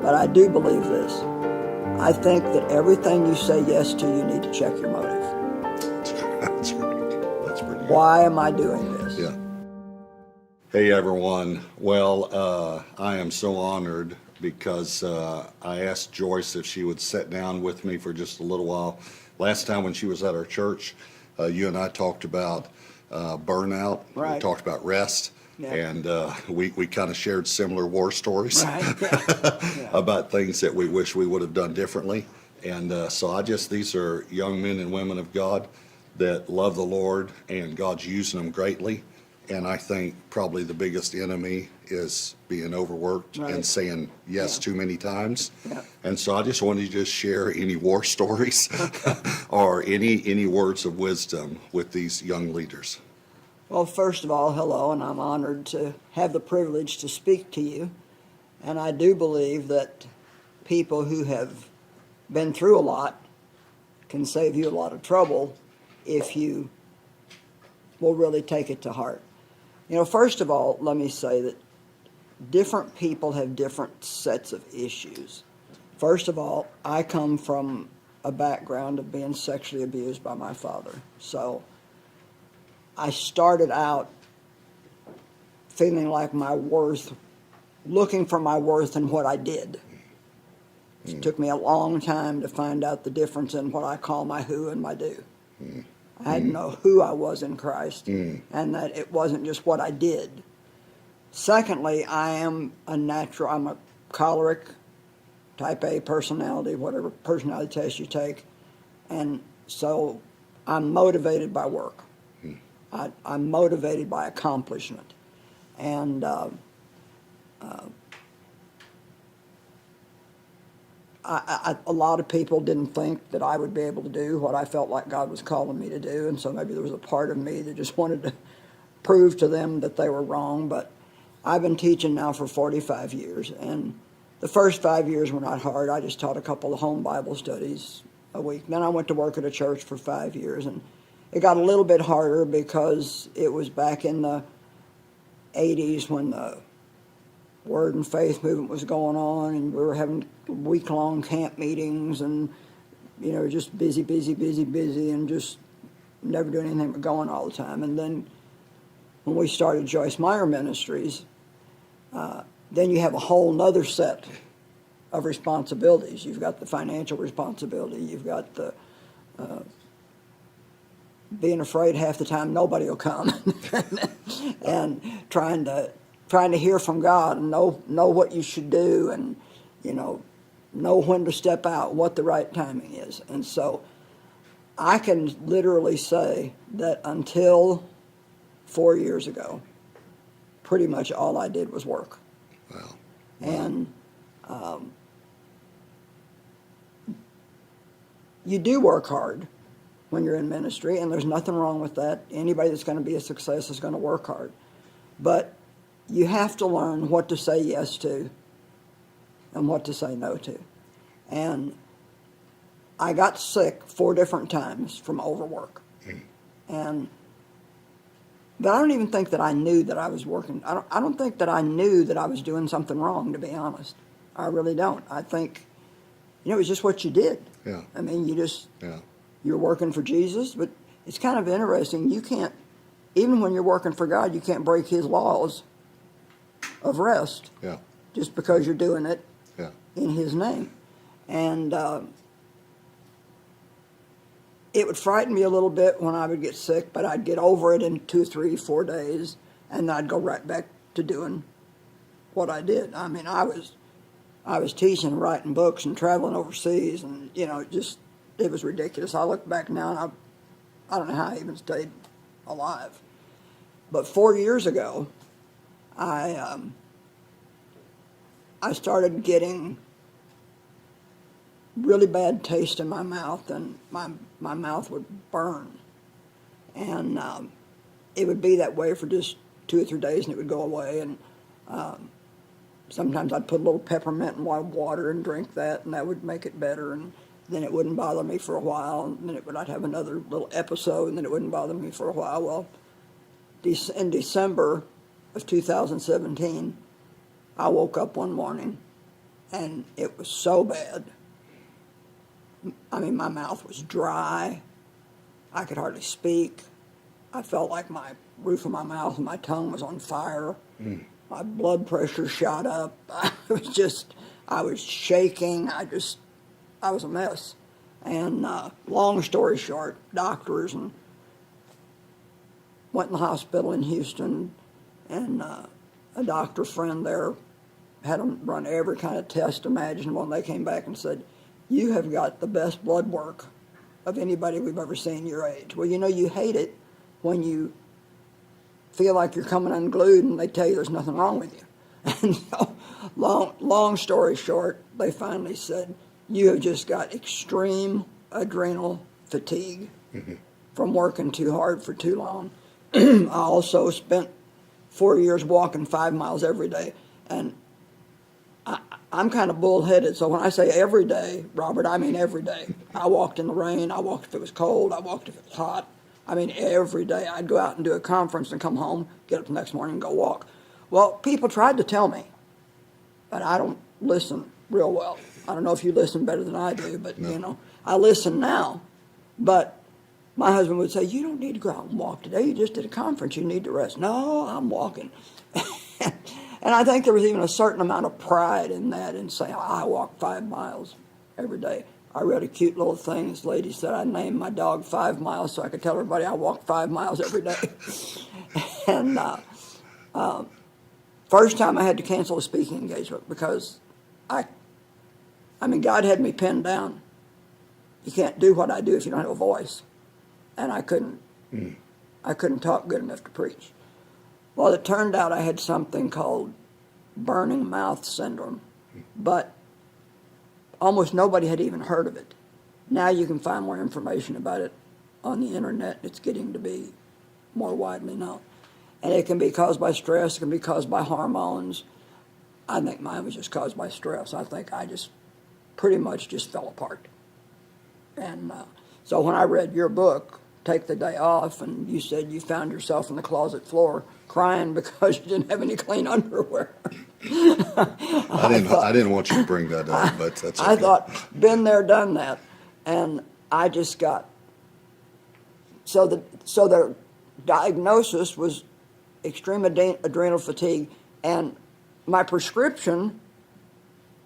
But I do believe this. I think that everything you say yes to, you need to check your motive. That's right. That's pretty good. Why am I doing this? Yeah. Hey, everyone. Well, I am so honored because I asked Joyce if she would sit down with me for just a little while. Last time when she was at our church, you and I talked about burnout. Right. We talked about rest. Yeah. And we kind of shared similar war stories Right. Yeah. about things that we wish we would have done differently. And so these are young men and women of God that love the Lord, and God's using them greatly. And I think probably the biggest enemy is being overworked Right. and saying yes Yeah. too many times. Yeah. And so I just wanted to just share any war stories or any words of wisdom with these young leaders. Well, first of all, hello, and I'm honored to have the privilege to speak to you. And I do believe that people who have been through a lot can save you a lot of trouble if you will really take it to heart. You know, first of all, let me say that different people have different sets of issues. First of all, I come from a background of being sexually abused by my father. So I started out feeling like my worth, looking for my worth in what I did. It took me a long time to find out the difference in what I call my who and my do. I had to know who I was in Christ, and that it wasn't just what I did. Secondly, I'm a choleric, type A personality, whatever personality test you take, and so I'm motivated by work. I'm motivated by accomplishment. And a lot of people didn't think that I would be able to do what I felt like God was calling me to do, and so maybe there was a part of me that just wanted to prove to them that they were wrong. But I've been teaching now for 45 years, and the first 5 years were not hard. I just taught a couple of home Bible studies a week. Then I went to work at a church for 5 years, and it got a little bit harder because it was back in the 80s when the Word and Faith movement was going on, and we were having week-long camp meetings, and just busy, and just never doing anything but going all the time. And then when we started Joyce Meyer Ministries, then you have a whole nother set of responsibilities. You've got the financial responsibility. You've got the being afraid half the time nobody will come, and trying to hear from God and know what you should do, and know when to step out, what the right timing is. And so I can literally say that until 4 years ago, pretty much all I did was work. Wow. And you do work hard when you're in ministry, and there's nothing wrong with that. Anybody that's going to be a success is going to work hard. But you have to learn what to say yes to and what to say no to. And I got sick 4 different times from overwork. But I don't even think that I knew that I was working. I don't think that I knew that I was doing something wrong, to be honest. I really don't. I think, it was just what you did. Yeah. I mean, Yeah. you're working for Jesus, but it's kind of interesting. You can't, even when you're working for God, you can't break His laws of rest. Yeah. Just because you're doing it Yeah. in His name. And it would frighten me a little bit when I would get sick, but I'd get over it in 2, 3, 4 days, and I'd go right back to doing what I did. I mean, I was teaching, writing books, and traveling overseas, and it was ridiculous. I look back now, and I don't know how I even stayed alive. But 4 years ago, I started getting really bad taste in my mouth, and my mouth would burn. And it would be that way for just 2 or 3 days, and it would go away. And sometimes I'd put a little peppermint in water and drink that, and that would make it better. And then it wouldn't bother me for a while, and then I'd have another little episode, and then it wouldn't bother me for a while. Well, in December of 2017, I woke up one morning, And it was so bad. I mean, my mouth was dry. I could hardly speak. I felt like my roof of my mouth and my tongue was on fire. My blood pressure shot up. I was shaking. I was a mess. And long story short, doctors and went in the hospital in Houston, and a doctor friend there had them run every kind of test imaginable, and they came back and said, "You have got the best blood work of anybody we've ever seen your age." Well, you hate it when you feel like you're coming unglued and they tell you there's nothing wrong with you. And so, long story short, they finally said, "You have just got extreme adrenal fatigue from working too hard for too long." I also spent 4 years walking 5 miles every day, and I'm kind of bullheaded, so when I say every day, Robert, I mean every day. I walked in the rain, I walked if it was cold, I walked if it was hot. I mean, every day I'd go out and do a conference and come home, get up the next morning and go walk. Well, people tried to tell me, but I don't listen real well. I don't know if you listen better than I do, but, I listen now. But my husband would say, "You don't need to go out and walk today. You just did a conference. You need to rest." "No, I'm walking." And I think there was even a certain amount of pride in that, in saying, "I walk 5 miles every day." I read a cute little thing. This lady said I named my dog 5 Miles so I could tell everybody I walk 5 miles every day. And first time I had to cancel a speaking engagement because I mean, God had me pinned down. You can't do what I do if you don't have a voice. And I couldn't talk good enough to preach. Well, it turned out I had something called burning mouth syndrome, but almost nobody had even heard of it. Now you can find more information about it on the internet. It's getting to be more widely known. And it can be caused by stress, it can be caused by hormones. I think mine was just caused by stress. I think I just pretty much just fell apart. And so when I read your book, Take the Day Off, and you said you found yourself on the closet floor crying because you didn't have any clean underwear. I didn't want you to bring that up, but that's okay. I thought, been there, done that. And I just got, so the diagnosis was extreme adrenal fatigue, and my prescription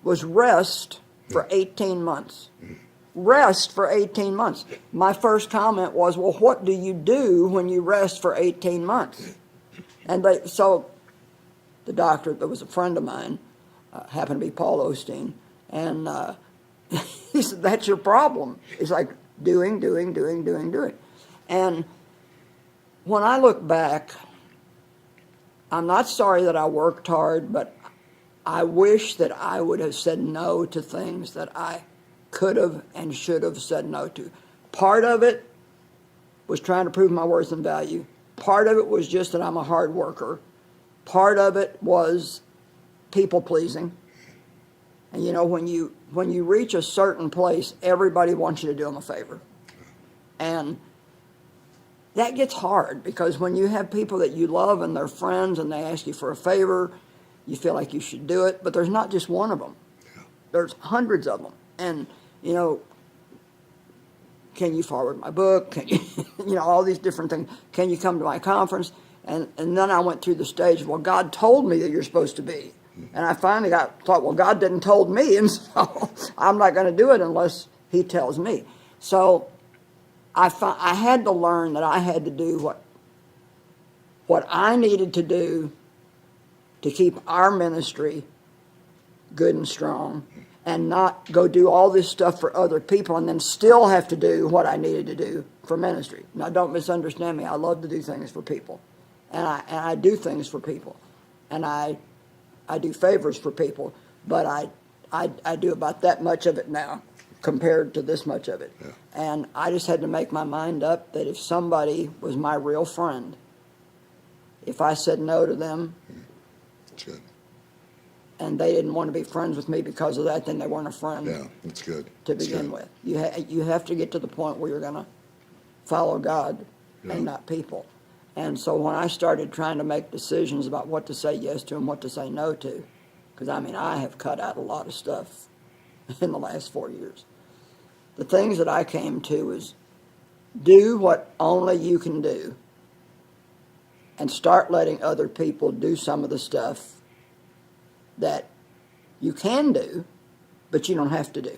was rest for 18 months. Rest for 18 months. My first comment was, "Well, what do you do when you rest for 18 months?" And so the doctor that was a friend of mine happened to be Paul Osteen, and he said, "That's your problem." It's like doing. And when I look back, I'm not sorry that I worked hard, but I wish that I would have said no to things that I could have and should have said no to. Part of it was trying to prove my worth and value. Part of it was just that I'm a hard worker. Part of it was people pleasing. And when you reach a certain place, everybody wants you to do them a favor. And that gets hard because when you have people that you love and they're friends and they ask you for a favor, you feel like you should do it, but there's not just one of them. There's hundreds of them. And, can you forward my book? Can you, all these different things. Can you come to my conference? And then I went through the stage, well, God told me that you're supposed to be. And I finally thought, well, God didn't told me, and so I'm not going to do it unless he tells me. So I had to learn that I had to do what I needed to do to keep our ministry good and strong, and not go do all this stuff for other people and then still have to do what I needed to do for ministry. Now, don't misunderstand me. I love to do things for people, and I do things for people, and I do favors for people, but I do about that much of it now compared to this much of it. Yeah. And I just had to make my mind up that if somebody was my real friend, if I said no to them, that's good, and they didn't want to be friends with me because of that, then they weren't a friend. Yeah, that's good. To begin with. You have to get to the point where you're going to follow God and not people. And so when I started trying to make decisions about what to say yes to and what to say no to, because I mean, I have cut out a lot of stuff in the last 4 years. The things that I came to is do what only you can do and start letting other people do some of the stuff that you can do, but you don't have to do.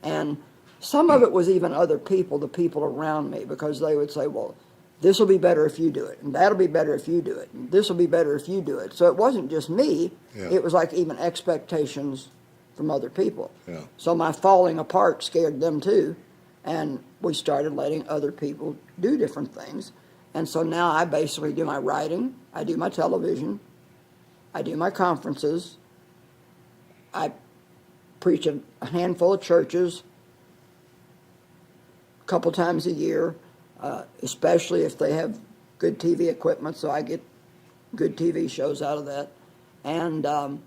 And some of it was even other people, the people around me, because they would say, well, this will be better if you do it, and that'll be better if you do it, and this will be better if you do it. So it wasn't just me, Yeah. it was like even expectations from other people. Yeah. So my falling apart scared them too, and we started letting other people do different things. And so now I basically do my writing, I do my television, I do my conferences, I preach at a handful of churches a couple times a year, especially if they have good TV equipment, so I get good TV shows out of that. And I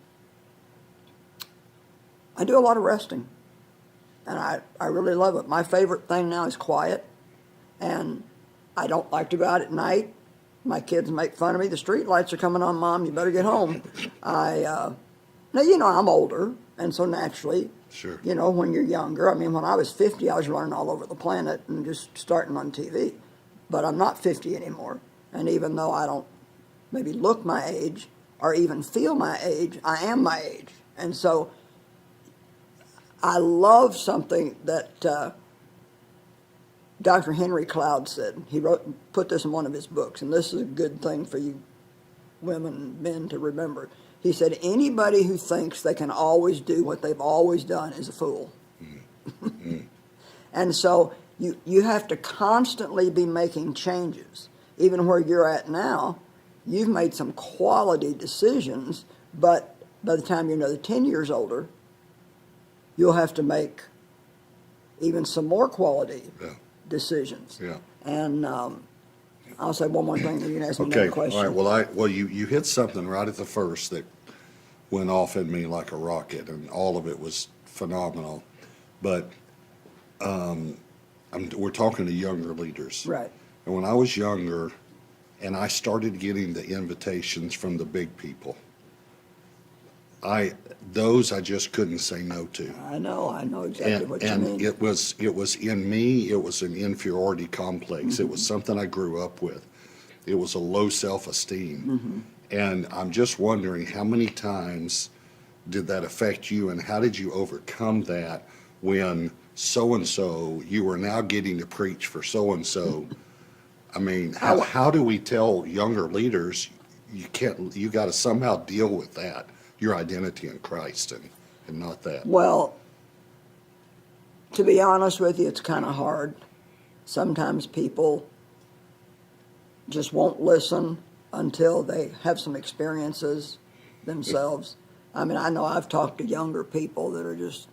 do a lot of resting, and I really love it. My favorite thing now is quiet, and I don't like to go out at night. My kids make fun of me. The street lights are coming on, Mom. You better get home. Now, you know, I'm older, and so naturally, Sure. you know, when you're younger, I mean, when I was 50, I was running all over the planet and just starting on TV. But I'm not 50 anymore. And even though I don't maybe look my age or even feel my age, I am my age. And so I love something that Dr. Henry Cloud said. He put this in one of his books, and this is a good thing for you women and men to remember. He said, anybody who thinks they can always do what they've always done is a fool. Mm-hmm. And so you have to constantly be making changes. Even where you're at now, you've made some quality decisions, but by the time you're another 10 years older, you'll have to make even some more quality decisions. Yeah. And I'll say one more thing, then you can ask me another Okay, question. all right, well, you hit something right at the first that went off in me like a rocket, and all of it was phenomenal. But we're talking to younger leaders. Right. And when I was younger, and I started getting the invitations from the big people, those I just couldn't say no to. I know exactly what you mean. And it was in me, it was an inferiority complex. Mm-hmm. It was something I grew up with. It was a low self-esteem. Mm-hmm. And I'm just wondering, how many times did that affect you, and how did you overcome that when so-and-so, you were now getting to preach for so-and-so? I mean, how do we tell younger leaders, you got to somehow deal with that, your identity in Christ, and not that? Well, to be honest with you, it's kind of hard. Sometimes people just won't listen until they have some experiences themselves. I mean, I know I've talked to younger people that are just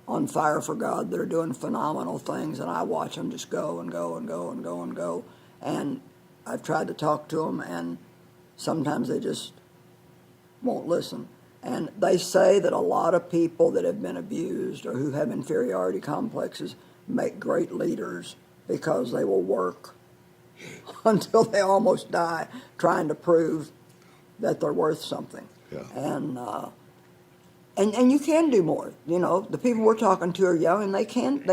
on fire for God, that are doing phenomenal things, and I watch them just go and go and go and go and go. And I've tried to talk to them, and sometimes they just won't listen. And they say that a lot of people that have been abused or who have inferiority complexes make great leaders because they will work until they almost die trying to prove that they're worth something. Yeah. And you can do more. You know, the people we're talking to are young, and they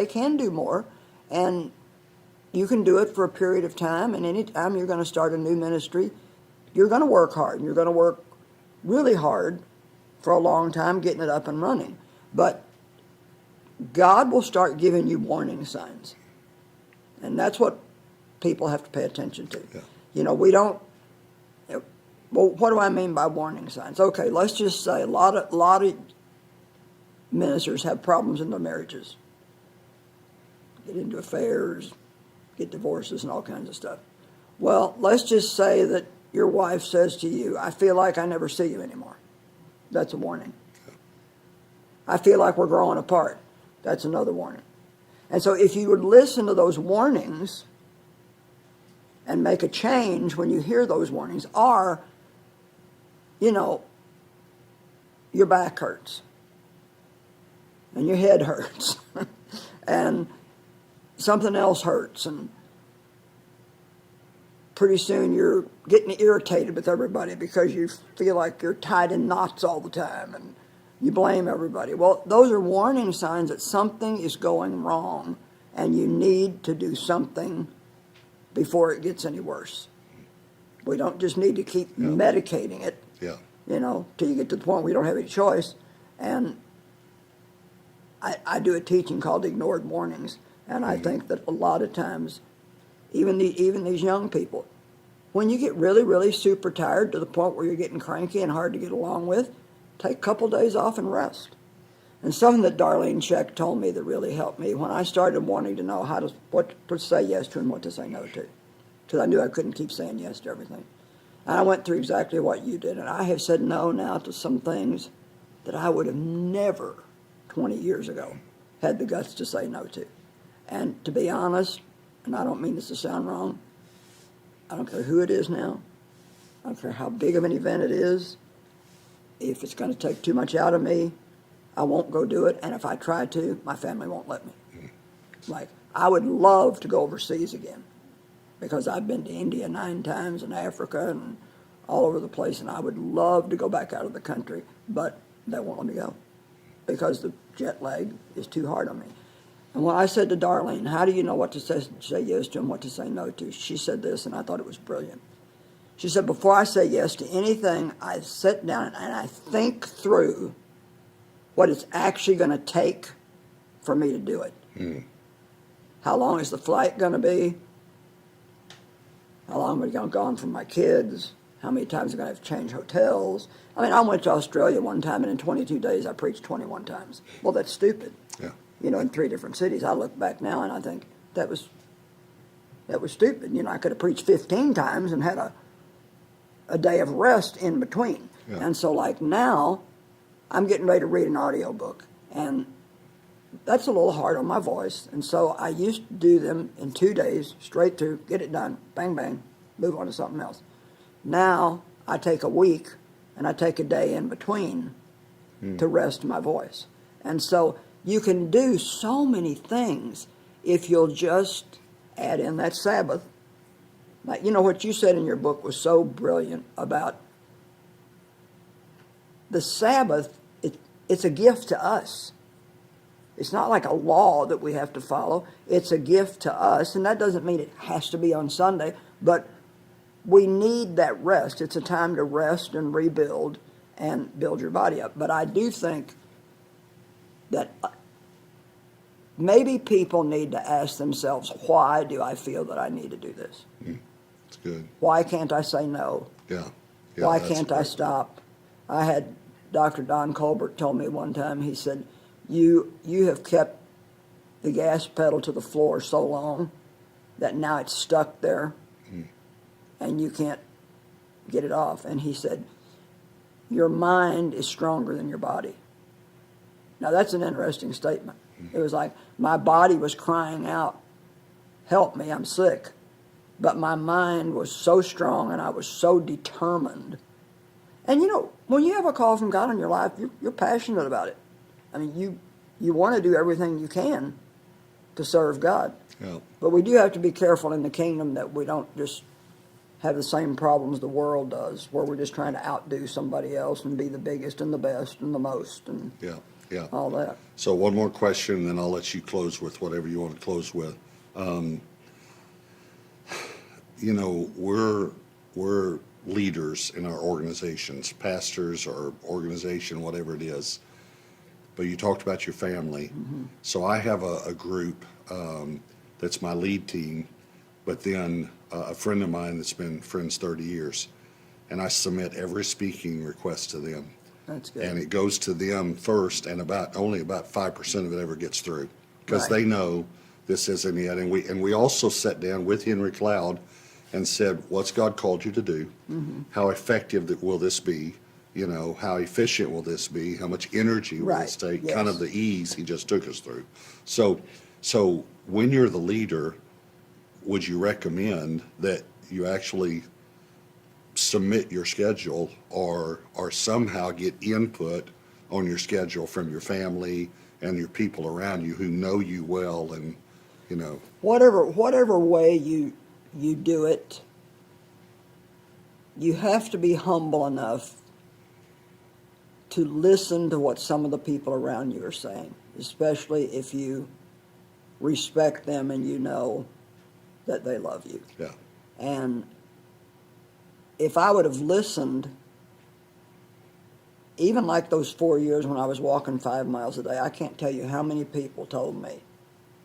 can do more. And you can do it for a period of time, and any time you're going to start a new ministry, you're going to work hard. You're going to work really hard for a long time getting it up and running. But God will start giving you warning signs. And that's what people have to pay attention to. Yeah. You know, we don't, well, what do I mean by warning signs? Okay, let's just say a lot of ministers have problems in their marriages. Get into affairs, get divorces and all kinds of stuff. Well, let's just say that your wife says to you, I feel like I never see you anymore. That's a warning. I feel like we're growing apart. That's another warning. And so if you would listen to those warnings and make a change when you hear those warnings, or, you know, your back hurts and your head hurts and something else hurts, and pretty soon you're getting irritated with everybody because you feel like you're tied in knots all the time and you blame everybody. Well, those are warning signs that something is going wrong and you need to do something before it gets any worse. We don't just need to keep medicating it, Yeah. Till you get to the point where you don't have any choice. And I do a teaching called Ignored Warnings, and I think that a lot of times, even these young people, when you get really, really super tired to the point where you're getting cranky and hard to get along with, take a couple days off and rest. And something that Darlene Scheck told me that really helped me when I started wanting to know what to say yes to and what to say no to, because I knew I couldn't keep saying yes to everything. And I went through exactly what you did, and I have said no now to some things that I would have never 20 years ago had the guts to say no to. And to be honest, and I don't mean this to sound wrong, I don't care who it is now, I don't care how big of an event it is, if it's going to take too much out of me, I won't go do it, and if I try to, my family won't let me. Like, I would love to go overseas again, because I've been to India 9 times and Africa and all over the place, and I would love to go back out of the country, but they won't let me go because the jet lag is too hard on me. And when I said to Darlene, how do you know what to say yes to and what to say no to? She said this, and I thought it was brilliant. She said, before I say yes to anything, I sit down and I think through what it's actually going to take for me to do it. How long is the flight going to be? How long am I going to gone from my kids? How many times am I going to have to change hotels? I mean, I went to Australia one time, and in 22 days, I preached 21 times. Well, that's stupid. Yeah. In 3 different cities. I look back now, and I think that was stupid. I could have preached 15 times and had a day of rest in between. Yeah. And so, like now, I'm getting ready to read an audio book, and that's a little hard on my voice. And so I used to do them in 2 days, straight through, get it done, bang, bang, move on to something else. Now I take a week and I take a day in between to rest my voice. And so you can do so many things if you'll just add in that Sabbath. Like, what you said in your book was so brilliant about the Sabbath. It's a gift to us. It's not like a law that we have to follow. It's a gift to us, and that doesn't mean it has to be on Sunday, but we need that rest. It's a time to rest and rebuild and build your body up. But I do think that maybe people need to ask themselves, why do I feel that I need to do this? It's good. Why can't I say no? Yeah. Why can't I stop? I had Dr. Don Colbert told me one time, he said, you have kept the gas pedal to the floor so long that now it's stuck there and you can't get it off. And he said, your mind is stronger than your body. Now that's an interesting statement. It was like my body was crying out, help me, I'm sick. But my mind was so strong and I was so determined. And when you have a call from God in your life, you're passionate about it. I mean, you want to do everything you can to serve God. Yeah. But we do have to be careful in the kingdom that we don't just have the same problems the world does, where we're just trying to outdo somebody else and be the biggest and the best and the most and all that. So one more question, and then I'll let you close with whatever you want to close with. We're leaders in our organizations, pastors or organization, whatever it is. But you talked about your family. So I have a group that's my lead team, but then a friend of mine that's been friends 30 years. And I submit every speaking request to them. That's good. And it goes to them first, and only about 5% of it ever gets through. Because they know this isn't it. And we also sat down with Henry Cloud and said, what's God called you to do? How effective will this be? How efficient will this be? How much energy will this take? Yes. Kind of the ease he just took us through. So when you're the leader, would you recommend that you actually submit your schedule or somehow get input on your schedule from your family and your people around you who know you well and, Whatever way you do it, you have to be humble enough to listen to what some of the people around you are saying, especially if you respect them and you know that they love you. Yeah. And if I would have listened, even like those 4 years when I was walking 5 miles a day, I can't tell you how many people told me.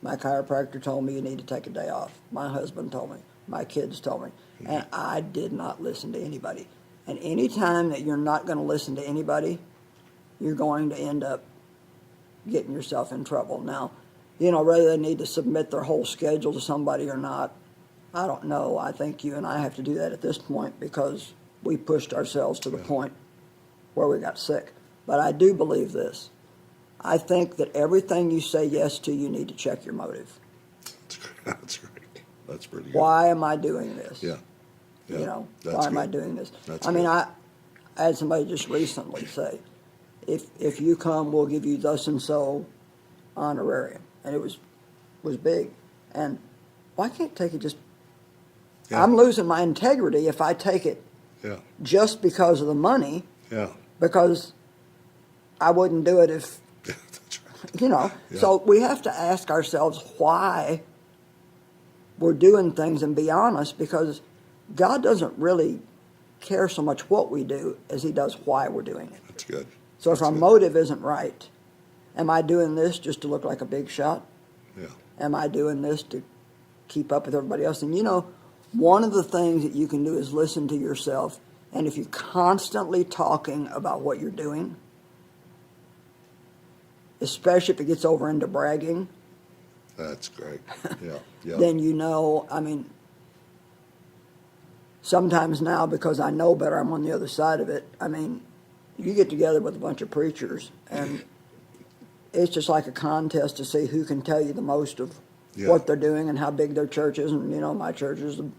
My chiropractor told me you need to take a day off. My husband told me. My kids told me. And I did not listen to anybody. And any time that you're not going to listen to anybody, you're going to end up getting yourself in trouble. Now, whether they need to submit their whole schedule to somebody or not, I don't know. I think you and I have to do that at this point because we pushed ourselves to the point where we got sick. But I do believe this. I think that everything you say yes to, you need to check your motive. That's great. That's pretty good. Why am I doing this? Yeah. Why am I doing this? That's I mean, good. I had somebody just recently say, if you come, we'll give you thus and so honorarium. And it was big. And why can't take it just, I'm losing my integrity if I take it just because of the money, because I wouldn't do it if, That's right. So we have to ask ourselves why we're doing things and be honest, because God doesn't really care so much what we do as he does why we're doing it. That's good. So if our motive isn't right, am I doing this just to look like a big shot? Yeah. Am I doing this to keep up with everybody else? And one of the things that you can do is listen to yourself. And if you're constantly talking about what you're doing, especially if it gets over into bragging, That's great. Yeah. then sometimes now, because I know better, I'm on the other side of it. You get together with a bunch of preachers, and it's just like a contest to see who can tell you the most of what they're doing and how big their church is. And, my church is the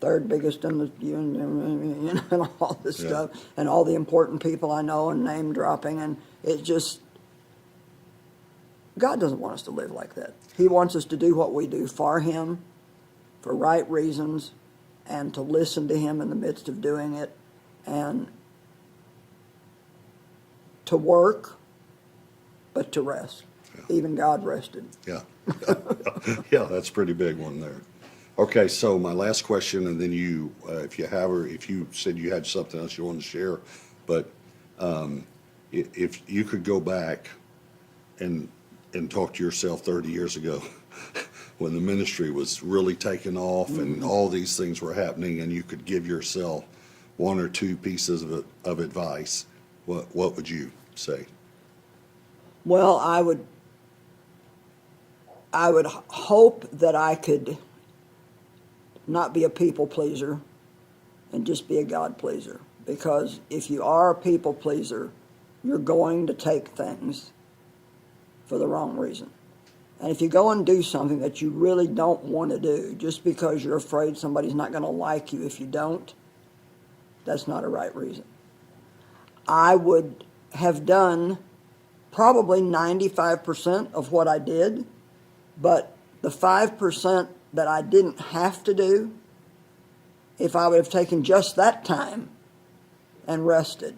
third biggest in the union, and all this stuff, and all the important people I know, and name dropping. And it just, God doesn't want us to live like that. He wants us to do what we do for him, for right reasons, and to listen to him in the midst of doing it, and to work, but to rest. Even God rested. Yeah. That's a pretty big one there. Okay, so my last question, and then you, if you said you had something else you wanted to share, but if you could go back and talk to yourself 30 years ago when the ministry was really taking off and all these things were happening, and you could give yourself one or two pieces of advice, what would you say? Well, I would hope that I could not be a people pleaser and just be a God pleaser. Because if you are a people pleaser, you're going to take things for the wrong reason. And if you go and do something that you really don't want to do, just because you're afraid somebody's not going to like you if you don't, that's not a right reason. I would have done probably 95% of what I did, but the 5% that I didn't have to do, if I would have taken just that time and rested,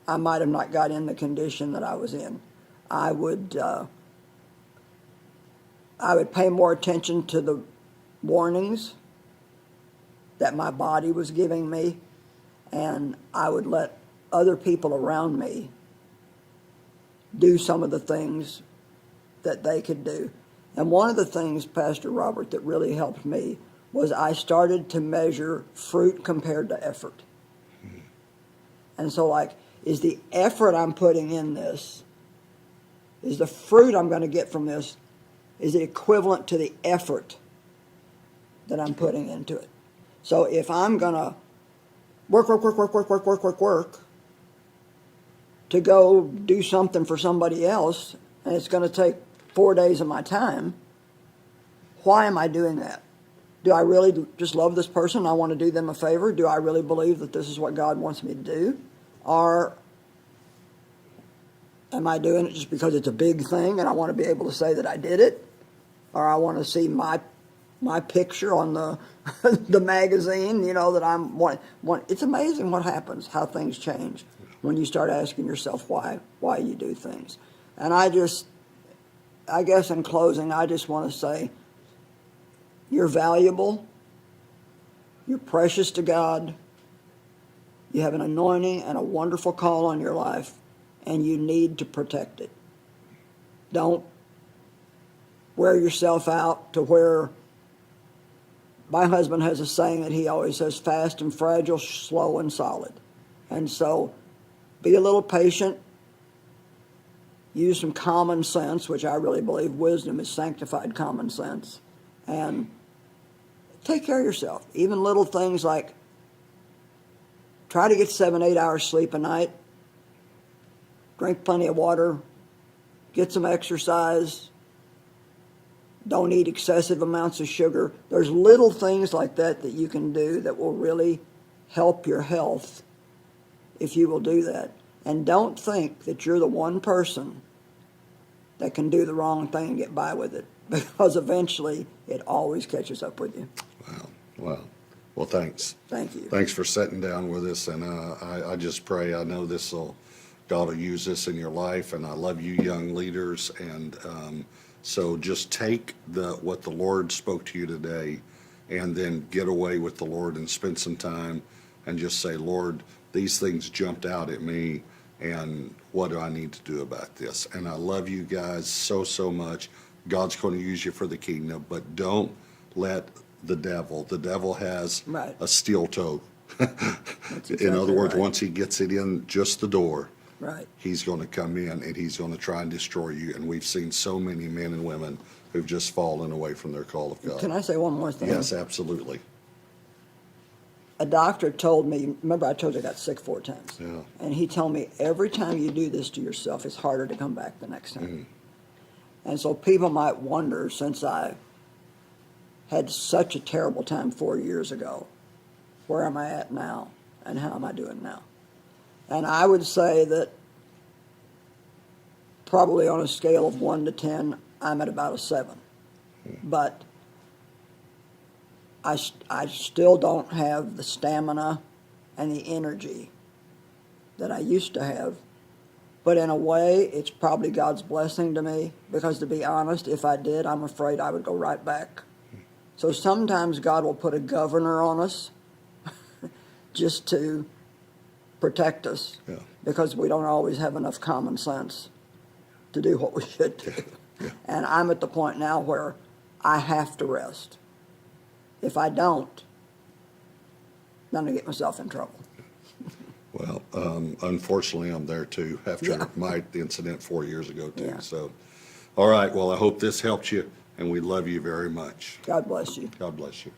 I might have not got in the condition that I was in. I would pay more attention to the warnings that my body was giving me, and I would let other people around me do some of the things that they could do. And one of the things, Pastor Robert, that really helped me was I started to measure fruit compared to effort. And so, is the effort I'm putting in this, is the fruit I'm going to get from this, is it equivalent to the effort that I'm putting into it? So if I'm going to work to go do something for somebody else, and it's going to take 4 days of my time, why am I doing that? Do I really just love this person? I want to do them a favor? Do I really believe that this is what God wants me to do? Or am I doing it just because it's a big thing and I want to be able to say that I did it? Or I want to see my my picture on the the magazine, you know, that I'm one. It's amazing what happens, how things change when you start asking yourself why you do things. And I guess in closing, I just want to say, you're valuable, you're precious to God, you have an anointing and a wonderful call on your life, and you need to protect it. Don't wear yourself out to where, my husband has a saying that he always says, fast and fragile, slow and solid. And so be a little patient, use some common sense, which I really believe wisdom is sanctified common sense, and take care of yourself. Even little things like try to get 7-8 hours sleep a night, drink plenty of water, get some exercise, don't eat excessive amounts of sugar. There's little things like that that you can do that will really help your health if you will do that. And don't think that you're the one person that can do the wrong thing and get by with it, because eventually it always catches up with you. Wow. Well, thanks. Thank you. Thanks for sitting down with us, and I just pray, I know God will use this in your life, and I love you young leaders, and so just take what the Lord spoke to you today, and then get away with the Lord and spend some time and just say, Lord, these things jumped out at me, and what do I need to do about this? And I love you guys so, so much. God's going to use you for the kingdom, but don't let the devil has Right. a steel toe. Exactly In other words, right. once he gets it in just the door, Right. he's going to come in and he's going to try and destroy you. And we've seen so many men and women who've just fallen away from their call of God. Can I say one more thing? Yes, absolutely. A doctor told me, remember I told you I got sick 4 times? Yeah. And he told me every time you do this to yourself, it's harder to come back the next time. Mm-hmm. And so people might wonder, since I had such a terrible time 4 years ago, where am I at now and how am I doing now? And I would say that probably on a scale of 1 to 10, I'm at about a 7. But I still don't have the stamina and the energy that I used to have. But in a way, it's probably God's blessing to me, because to be honest, if I did, I'm afraid I would go right back. So sometimes God will put a governor on us just to protect us, Yeah. because we don't always have enough common sense to do what we should do. Yeah. And I'm at the point now where I have to rest. If I don't, I'm going to get myself in trouble. Well, unfortunately, I'm there too, after Yeah. my incident 4 years ago too. Yeah. So, all right, well, I hope this helped you, and we love you very much. God bless you. God bless you.